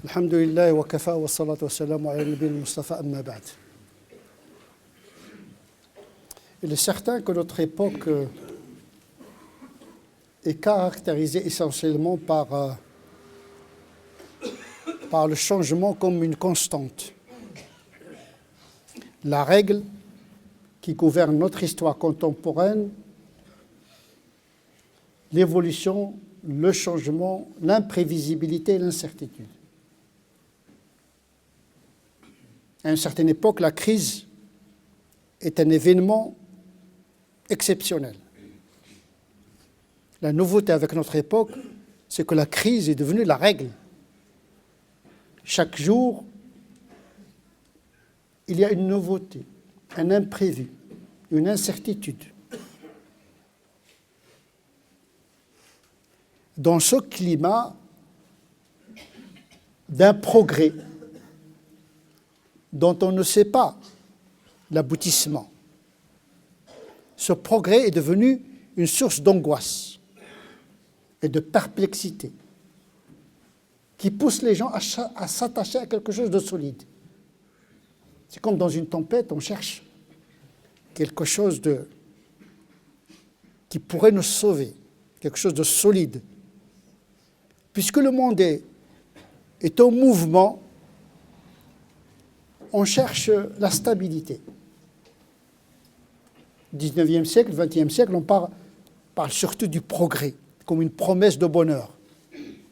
Alhamdulillah wa kafa wa salatu wa salamu ala nabi al-Mustafa amma ba'd. Il est certain que notre époque est caractérisée essentiellement par le changement comme une constante. La règle qui gouverne notre histoire contemporaine, l'évolution, le changement, l'imprévisibilité et l'incertitude. À une certaine époque, la crise est un événement exceptionnel. La nouveauté avec notre époque, c'est que la crise est devenue la règle. Chaque jour, il y a une nouveauté, un imprévu, une incertitude. Dans ce climat d'un progrès dont on ne sait pas l'aboutissement, ce progrès est devenu une source d'angoisse et de perplexité qui pousse les gens à s'attacher à quelque chose de solide. C'est comme dans une tempête, on cherche quelque chose qui pourrait nous sauver, quelque chose de solide. Puisque le monde est en mouvement, on cherche la stabilité. Au XIXe siècle, XXe siècle, on parle surtout du progrès, comme une promesse de bonheur.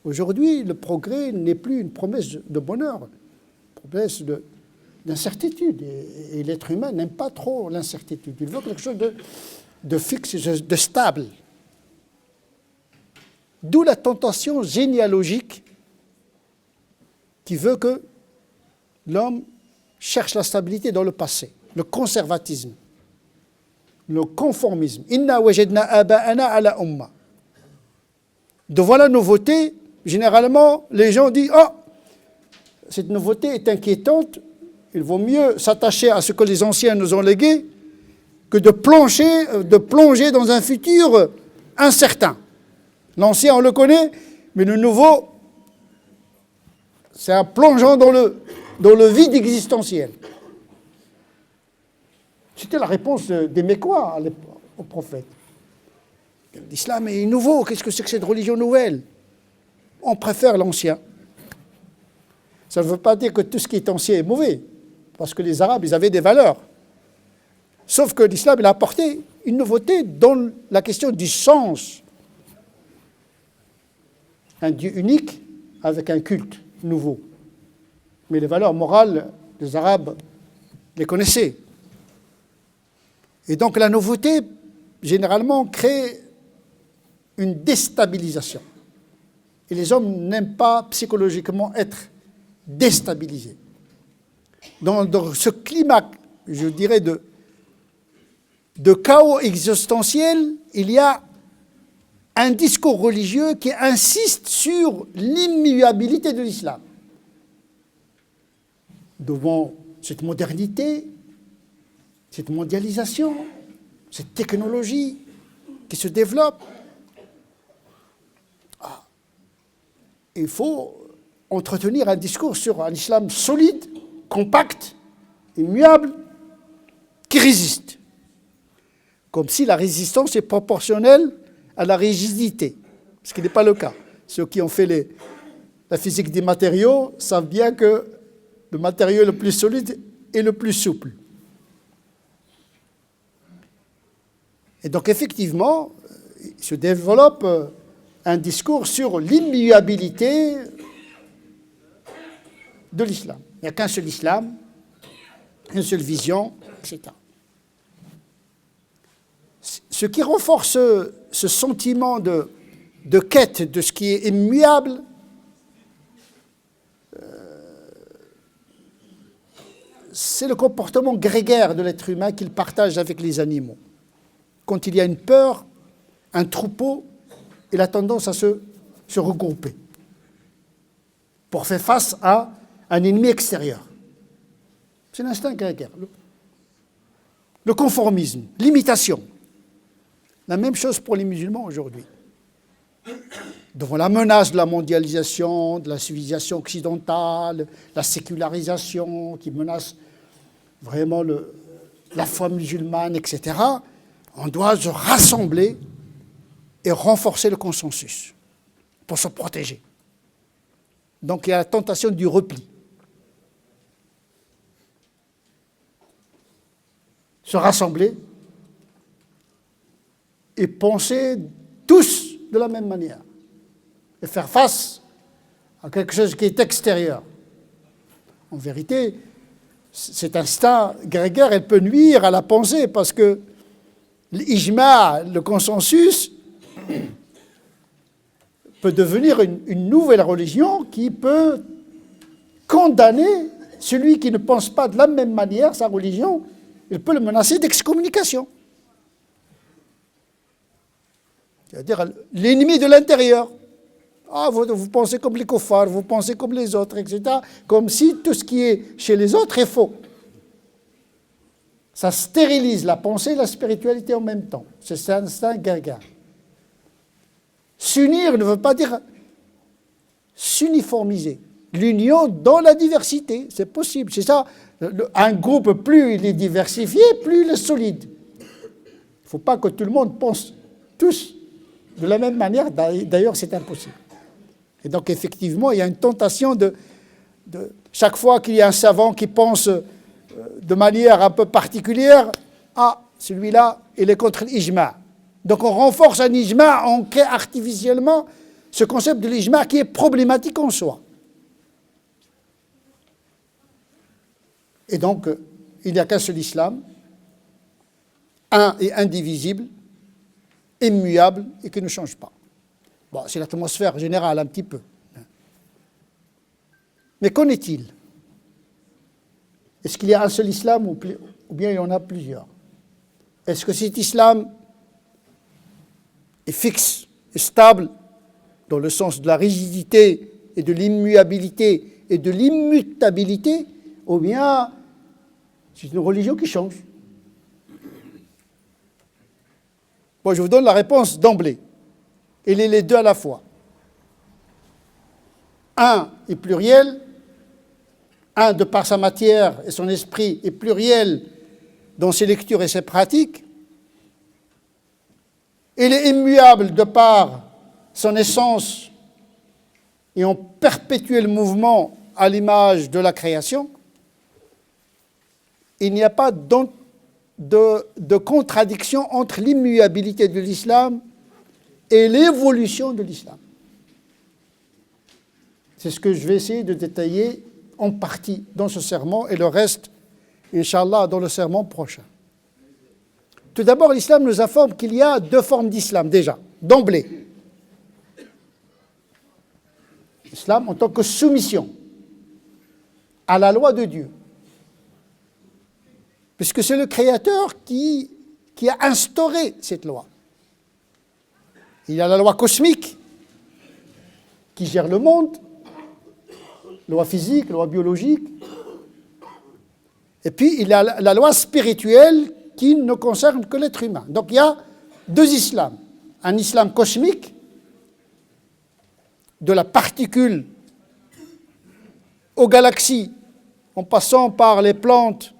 Aujourd'hui, le progrès n'est plus une promesse de bonheur, une promesse d'incertitude. Et l'être humain n'aime pas trop l'incertitude. Il veut quelque chose de fixe, de stable. D'où la tentation généalogique qui veut que l'homme cherche la stabilité dans le passé, le conservatisme, le conformisme. Inna wajadna aba'ana ala umma. Devant la nouveauté, généralement, les gens disent « Oh, cette nouveauté est inquiétante, il vaut mieux s'attacher à ce que les anciens nous ont légué que de plonger dans un futur incertain. » L'ancien, on le connaît, mais le nouveau, c'est un plongeon dans le vide existentiel. C'était la réponse des Mécois au prophète. L'islam est nouveau, qu'est-ce que c'est que cette religion nouvelle? On préfère l'ancien. Ça ne veut pas dire que tout ce qui est ancien est mauvais, parce que les Arabes, ils avaient des valeurs. Sauf que l'islam, il a apporté une nouveauté dans la question du sens. Un Dieu unique avec un culte nouveau. Mais les valeurs morales, les Arabes les connaissaient. Et donc la nouveauté, généralement, crée une déstabilisation. Et les hommes n'aiment pas psychologiquement être déstabilisés. Dans ce climat, je dirais, de chaos existentiel, il y a un discours religieux qui insiste sur l'immuabilité de l'islam. Devant cette modernité, cette mondialisation, cette technologie qui se développe, il faut entretenir un discours sur un islam solide, compact, immuable, qui résiste. Comme si la résistance est proportionnelle à la rigidité, ce qui n'est pas le cas. Ceux qui ont fait la physique des matériaux savent bien que le matériau le plus solide est le plus souple. Et donc effectivement, il se développe un discours sur l'immuabilité de l'islam. Il n'y a qu'un seul islam, une seule vision, etc. Ce qui renforce ce sentiment de quête de ce qui est immuable, c'est le comportement grégaire de l'être humain qu'il partage avec les animaux. Quand il y a une peur, un troupeau, il a tendance à se regrouper pour faire face à un ennemi extérieur. C'est l'instinct grégaire. Le conformisme, l'imitation. La même chose pour les musulmans aujourd'hui. devant la menace de la mondialisation, de la civilisation occidentale, la sécularisation qui menace vraiment la foi musulmane, etc., on doit se rassembler et renforcer le consensus pour se protéger. Donc il y a la tentation du repli. Se rassembler et penser tous de la même manière et faire face à quelque chose qui est extérieur. En vérité, cet instinct grégaire, elle peut nuire à la pensée parce que l'ijma, le consensus, peut devenir une nouvelle religion qui peut condamner celui qui ne pense pas de la même manière sa religion. Il peut le menacer d'excommunication. C'est-à-dire l'ennemi de l'intérieur. Ah, vous pensez comme les koffars, vous pensez comme les autres, etc. Comme si tout ce qui est chez les autres est faux. Ça stérilise la pensée et la spiritualité en même temps. C'est un instinct grégaire. S'unir ne veut pas dire s'uniformiser. L'union dans la diversité, c'est possible. C'est ça, un groupe, plus il est diversifié, plus il est solide. Il ne faut pas que tout le monde pense tous de la même manière. D'ailleurs, c'est impossible. Et donc, effectivement, il y a une tentation de chaque fois qu'il y a un savant qui pense de manière un peu particulière, ah, celui-là, il est contre l'ijma. Donc, on renforce un ijma, on crée artificiellement ce concept de l'ijma qui est problématique en soi. Et donc, il n'y a qu'un seul islam, un et indivisible, immuable et qui ne change pas. Bon, c'est l'atmosphère générale un petit peu. Mais qu'en est-il? Est-ce qu'il y a un seul islam ou bien il y en a plusieurs? Est-ce que cet islam est fixe et stable dans le sens de la rigidité et de l'immuabilité et de l'immutabilité, ou bien c'est une religion qui change? Bon, je vous donne la réponse d'emblée. Il est les deux à la fois. Un est pluriel, un de par sa matière et son esprit est pluriel dans ses lectures et ses pratiques. Il est immuable de par son essence et en perpétuel mouvement à l'image de la création. Il n'y a pas de contradiction entre l'immuabilité de l'islam et l'évolution de l'islam. C'est ce que je vais essayer de détailler en partie dans ce sermon et le reste, Inch'Allah, dans le sermon prochain. Tout d'abord, l'islam nous informe qu'il y a deux formes d'islam déjà, d'emblée. L'islam en tant que soumission à la loi de Dieu. Puisque c'est le Créateur qui a instauré cette loi. Il y a la loi cosmique qui gère le monde, loi physique, loi biologique. Et puis il y a la loi spirituelle qui ne concerne que l'être humain. Donc il y a deux islams. Un islam cosmique, de la particule aux galaxies, en passant par les plantes,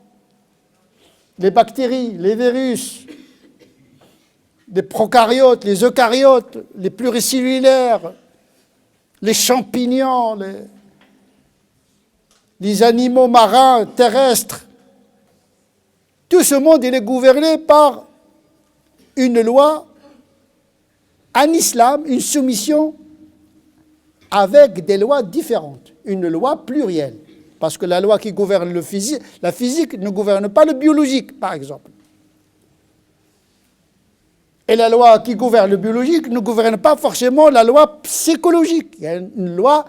les bactéries, les virus, les prokaryotes, les eucaryotes, les pluricellulaires, les champignons, les animaux marins, terrestres. Tout ce monde, il est gouverné par une loi, un islam, une soumission avec des lois différentes, une loi plurielle. Parce que la loi qui gouverne la physique ne gouverne pas le biologique, par exemple. Et la loi qui gouverne le biologique ne gouverne pas forcément la loi psychologique. Il y a une loi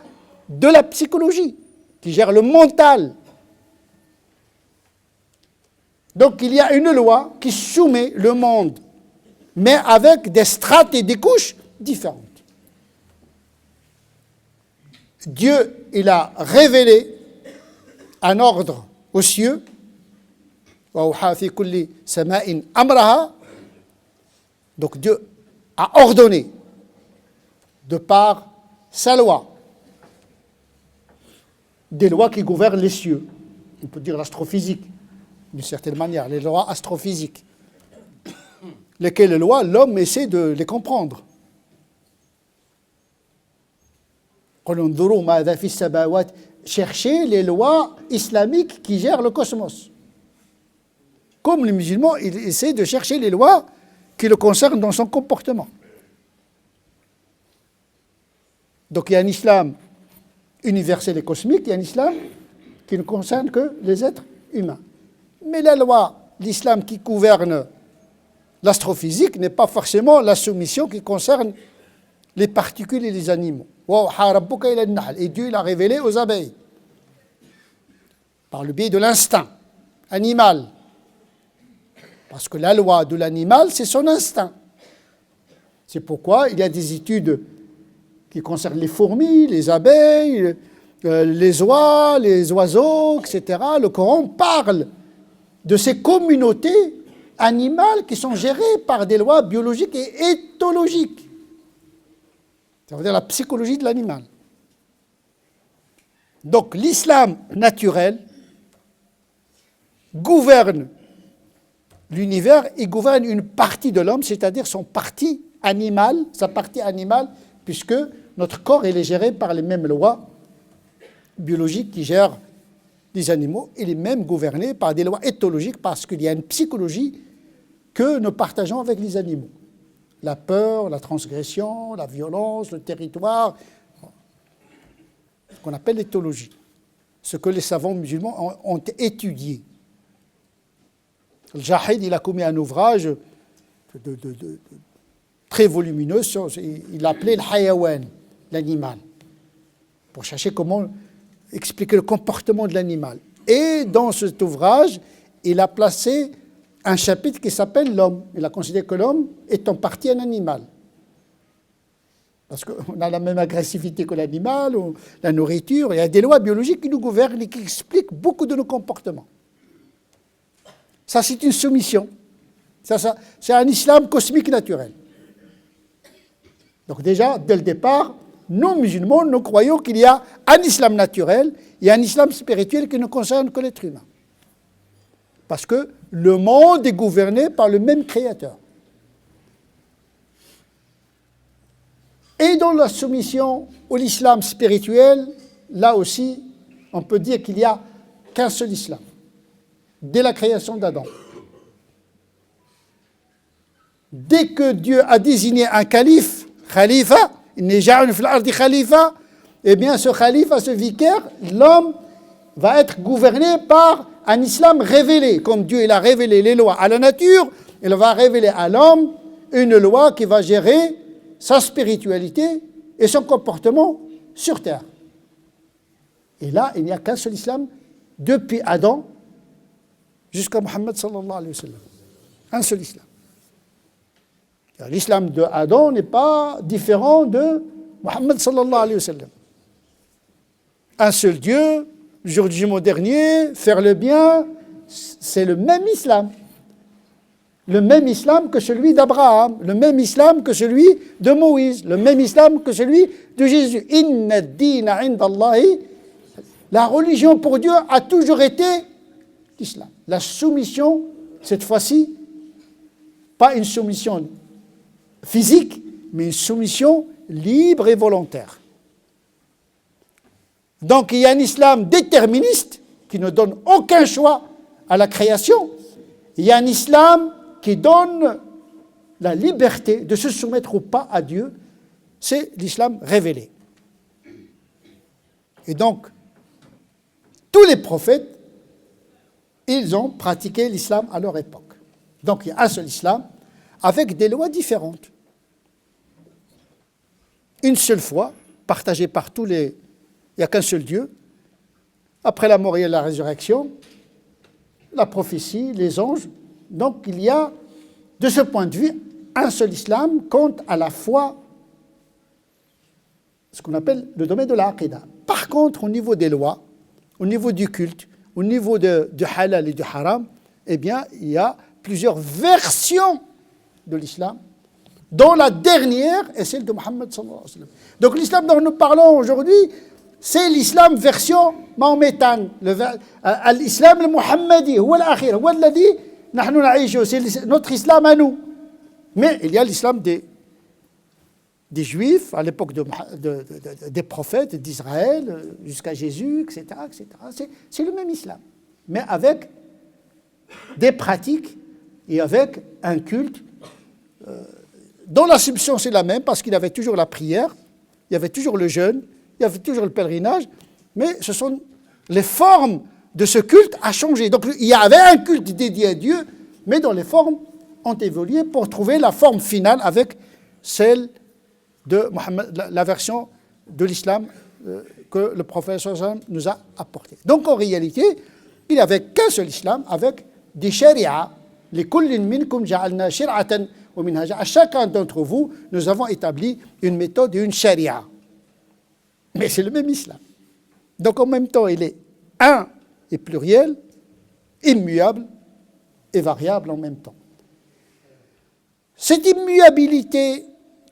de la psychologie qui gère le mental. Donc il y a une loi qui soumet le monde, mais avec des strates et des couches différentes. Dieu, il a révélé un ordre aux cieux. Donc Dieu a ordonné de par sa loi. Des lois qui gouvernent les cieux. On peut dire l'astrophysique, d'une certaine manière, les lois astrophysiques. Lesquelles lois, l'homme essaie de les comprendre. Cherchez les lois islamiques qui gèrent le cosmos. Comme les musulmans, ils essaient de chercher les lois qui le concernent dans son comportement. Donc il y a un islam universel et cosmique, il y a un islam qui ne concerne que les êtres humains. Mais la loi, l'islam qui gouverne l'astrophysique n'est pas forcément la soumission qui concerne les particules et les animaux. Et Dieu l'a révélé aux abeilles par le biais de l'instinct animal. Parce que la loi de l'animal, c'est son instinct. C'est pourquoi il y a des études qui concernent les fourmis, les abeilles, les oies, les oiseaux, etc. Le Coran parle de ces communautés animales qui sont gérées par des lois biologiques et éthologiques. Ça veut dire la psychologie de l'animal. Donc l'islam naturel gouverne l'univers et gouverne une partie de l'homme, c'est-à-dire son parti animal, sa partie animale, puisque notre corps est géré par les mêmes lois biologiques qui gèrent les animaux et les mêmes gouvernés par des lois éthologiques parce qu'il y a une psychologie que nous partageons avec les animaux. La peur, la transgression, la violence, le territoire, ce qu'on appelle l'éthologie, ce que les savants musulmans ont étudié. Le Jahid, il a commis un ouvrage très volumineux, il l'appelait le hayawan, l'animal, pour chercher comment expliquer le comportement de l'animal. Et dans cet ouvrage, il a placé un chapitre qui s'appelle l'homme. Il a considéré que l'homme est en partie un animal. Parce qu'on a la même agressivité que l'animal, ou la nourriture. Il y a des lois biologiques qui nous gouvernent et qui expliquent beaucoup de nos comportements. Ça, c'est une soumission. Ça, c'est un islam cosmique naturel. Donc déjà, dès le départ, nous, musulmans, nous croyons qu'il y a un islam naturel et un islam spirituel qui ne concerne que l'être humain. Parce que le monde est gouverné par le même créateur. Et dans la soumission à l'islam spirituel, là aussi, on peut dire qu'il n'y a qu'un seul islam, dès la création d'Adam. Dès que Dieu a désigné un calife, khalifa, eh bien ce khalifa, ce vicaire, l'homme va être gouverné par un islam révélé. Comme Dieu il a révélé les lois à la nature, il va révéler à l'homme une loi qui va gérer sa spiritualité et son comportement sur terre. Et là, il n'y a qu'un seul islam depuis Adam jusqu'à Mohammed sallallahu alayhi wa sallam. Un seul islam. L'islam de Adam n'est pas différent de Mohammed sallallahu alayhi wa sallam. Un seul Dieu, le jour du jugement dernier, faire le bien, c'est le même islam. Le même islam que celui d'Abraham, le même islam que celui de Moïse, le même islam que celui de Jésus. Inna ad-dina inda Allahi. La religion pour Dieu a toujours été l'islam. La soumission, cette fois-ci, pas une soumission physique, mais une soumission libre et volontaire. Donc il y a un islam déterministe qui ne donne aucun choix à la création. Il y a un islam qui donne la liberté de se soumettre ou pas à Dieu. C'est l'islam révélé. Et donc, tous les prophètes, ils ont pratiqué l'islam à leur époque. Donc il y a un seul islam avec des lois différentes. Une seule foi, partagée par tous les... Il n'y a qu'un seul Dieu. Après la mort et la résurrection, la prophétie, les anges. Donc il y a, de ce point de vue, un seul islam quant à la foi, ce qu'on appelle le domaine de l'aqida. Par contre, au niveau des lois, au niveau du culte, au niveau du halal et du haram, eh bien, il y a plusieurs versions de l'islam dont la dernière est celle de Mohammed sallallahu alayhi wa sallam. Donc l'islam dont nous parlons aujourd'hui, c'est l'islam version mahométane, l'islam le muhammadi, huwa al-akhir, huwa alladhi nahnu na'ishu, c'est notre islam à nous. Mais il y a l'islam des Juifs, à l'époque des prophètes d'Israël, jusqu'à Jésus, etc. etc. C'est le même islam, mais avec des pratiques et avec un culte dont la substance c'est la même, parce qu'il y avait toujours la prière, il y avait toujours le jeûne, il y avait toujours le pèlerinage, mais ce sont les formes de ce culte a changé. Donc il y avait un culte dédié à Dieu, mais dont les formes ont évolué pour trouver la forme finale avec celle de Mohammed, la version de l'islam que le prophète sallallahu alayhi wa sallam nous a apportée. Donc en réalité, il n'y avait qu'un seul islam avec des shari'a. À chacun d'entre vous, nous avons établi une méthode et une sharia. Mais c'est le même islam. Donc en même temps, il est un et pluriel, immuable et variable en même temps. Cette immuabilité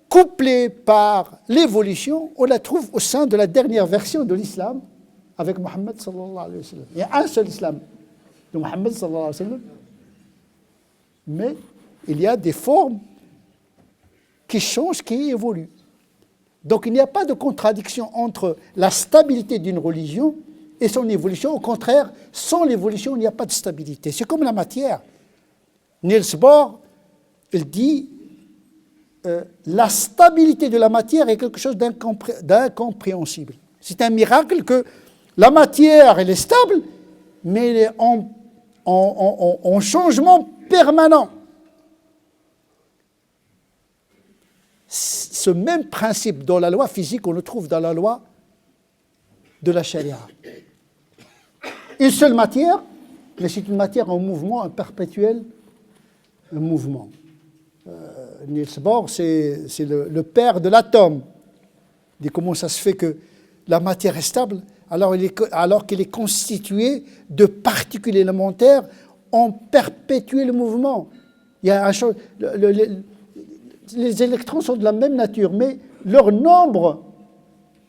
couplée par l'évolution, on la trouve au sein de la dernière version de l'islam avec Mohammed sallallahu alayhi wa sallam. Il y a un seul islam de Mohammed sallallahu alayhi wa sallam, mais il y a des formes qui changent, qui évoluent. Donc il n'y a pas de contradiction entre la stabilité d'une religion et son évolution. Au contraire, sans l'évolution, il n'y a pas de stabilité. C'est comme la matière. Niels Bohr, il dit la stabilité de la matière est quelque chose d'incompréhensible. C'est un miracle que la matière, elle est stable, mais elle est en changement permanent. Ce même principe dans la loi physique, on le trouve dans la loi de la charia. Une seule matière, mais c'est une matière en mouvement, un perpétuel mouvement. Niels Bohr, c'est le père de l'atome. Il dit comment ça se fait que la matière est stable alors qu'elle est constituée de particules élémentaires en perpétuel mouvement. Il y a les électrons sont de la même nature, mais leur nombre,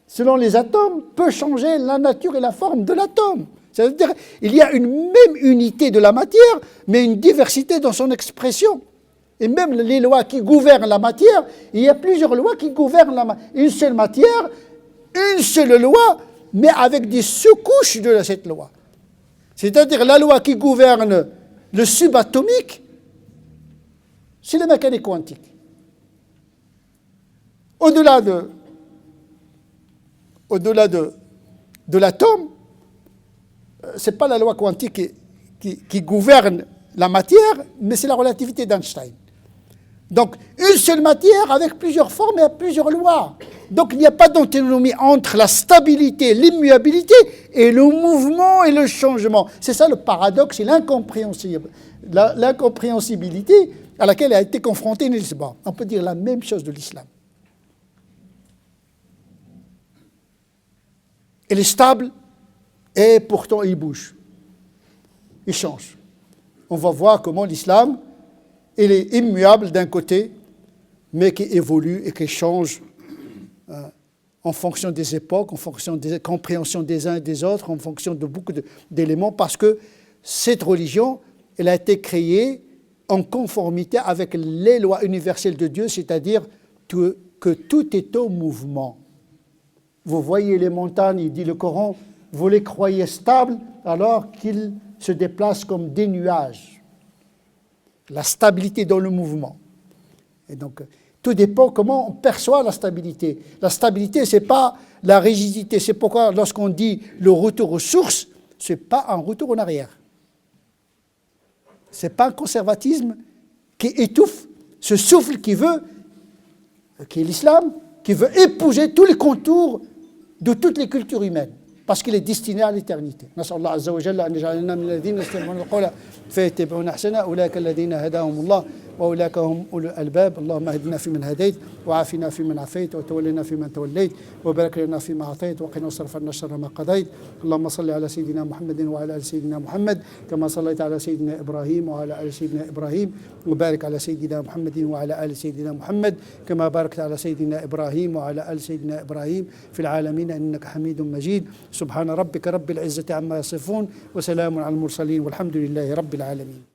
selon les atomes, peut changer la nature et la forme de l'atome. C'est-à-dire qu'il y a une même unité de la matière, mais une diversité dans son expression. Et même les lois qui gouvernent la matière, il y a plusieurs lois qui gouvernent la matière. Une seule matière, une seule loi, mais avec des sous-couches de cette loi. C'est-à-dire la loi qui gouverne le subatomique, c'est la mécanique quantique. Au-delà de l'atome, ce n'est pas la loi quantique qui gouverne la matière, mais c'est la relativité d'Einstein. Donc, une seule matière avec plusieurs formes et plusieurs lois. Donc, il n'y a pas d'antinomie entre la stabilité, l'immuabilité et le mouvement et le changement. C'est ça le paradoxe et l'incompréhensibilité à laquelle a été confronté Niels Bohr. On peut dire la même chose de l'islam. Il est stable et pourtant il bouge. Il change. On va voir comment l'islam, il est immuable d'un côté, mais qui évolue et qui change en fonction des époques, en fonction des compréhensions des uns et des autres, en fonction de beaucoup d'éléments, parce que cette religion, elle a été créée en conformité avec les lois universelles de Dieu, c'est-à-dire que tout est au mouvement. Vous voyez les montagnes, il dit le Coran, vous les croyez stables alors qu'ils se déplacent comme des nuages. La stabilité dans le mouvement. Et donc, tout dépend comment on perçoit la stabilité. La stabilité, ce n'est pas la rigidité. C'est pourquoi lorsqu'on dit le retour aux sources, ce n'est pas un retour en arrière. Ce n'est pas un conservatisme qui étouffe ce souffle qui est l'islam, qui veut épouser tous les contours de toutes les cultures humaines, parce qu'il est destiné à l'éternité. نسأل الله عز وجل أن يجعلنا من الذين يستمعون القول فيتبعون أحسنه أولئك الذين هداهم الله وأولئك هم أولو الألباب. اللهم اهدنا فيمن هديت، وعافنا فيمن عافيت، وتولنا فيمن توليت، وبارك لنا فيما أعطيت، وقنا واصرف عنا شر ما قضيت. اللهم صل على سيدنا محمد وعلى آل سيدنا محمد كما صليت على سيدنا إبراهيم وعلى آل سيدنا إبراهيم، وبارك على سيدنا محمد وعلى آل سيدنا محمد كما باركت على سيدنا إبراهيم وعلى آل سيدنا إبراهيم في العالمين إنك حميد مجيد. سبحان ربك رب العزة عما يصفون، وسلام على المرسلين، والحمد لله رب العالمين.